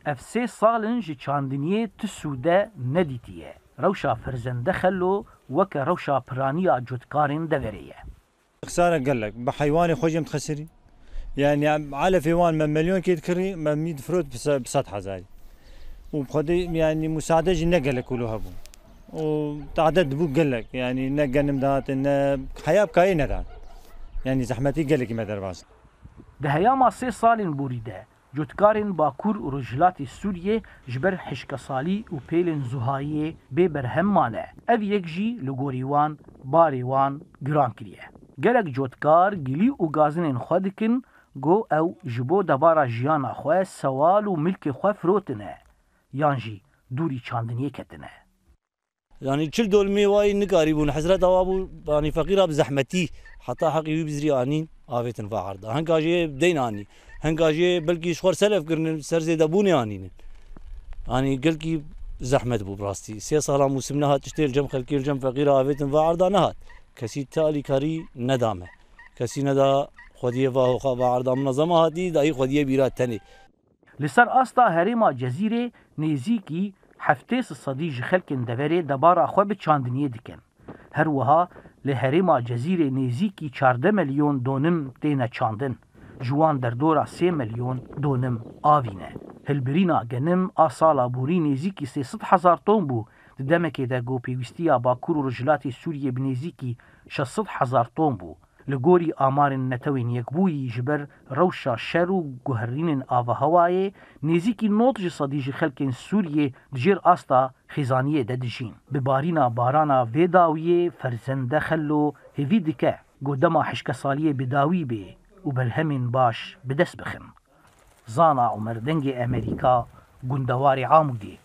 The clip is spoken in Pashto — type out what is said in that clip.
اف 3 سالن جی چاندنیه تسوده ندیتیه روشا فرزنده خلو وک روشا پرانیا جوتکارین دوریه خسارة قال لك بحيواني خوجي متخسري يعني على فيوان من مليون كي تكري من 100 فروت بسطح زاري وبخدي يعني مساعدة جي نقل لك كلها بو وتعدد بو قال لك يعني نقل نمدات ان حياة بكاينة دات يعني زحمتي قال لك ما درباس ده هياما 3 سالن بوريده جوتکارین باکور و رجلاتی سوریه جبر حشکسالی و پیلن زوهاییه بی برهمانه او یک جی لگوریوان باریوان گران کریه گلک جوتکار گلی و گازنین خودکن گو او جبو دبارا جیانا خواه سوال و ملک خواه فروتنه یانجی دوری چاندنیه کتنه يعني كل دول ميواي نقاربون حزرة دوابو يعني فقيرة بزحمتي حتى حقي بزري انين افيت نفع عرضه هنكاجي بدين اني هنكاجي بلكي شخور سلف قرن سرزي دبوني انين يعني قلكي زحمت بو براستي 3 صار موسم نهات تشتيل جم خلكي الجم فقيرة افيت نفع عرضه نهات كسي تالي كاري ندامه كسي ندا خديه فاو خا عرضه منظمه هاتي داي خديه بيرات تاني لسر استا هريما جزيره نيزيكي حفتيس الصديج خلكن دفري دبارا خو بچاندنيه دكن هر وها لهريما جزيره نيزيكي 14 مليون دونم تينا چاندن جوان در دورا 3 مليون دونم آوينه هلبرينا گنم آسالا بوري نيزيكي 300,000 طن بو دمكي دا گو پيوستيا باكور رجلاتي سوريا بنيزيكي 600,000 طن بو لگوری آمارن نتوین یکبوی جبر روشا شر و گوهرین آوا هوای نزیکی نوتج صدیج خلکن سوریه دجیر آستا خزانیه ددجین ببارینا بارانا ویداویه فرزنده خلو هیوی دکه گودما حشک سالیه بداوی به و برهمین باش بدست بخن زانا عمر دنگ امریکا گندواری عامودی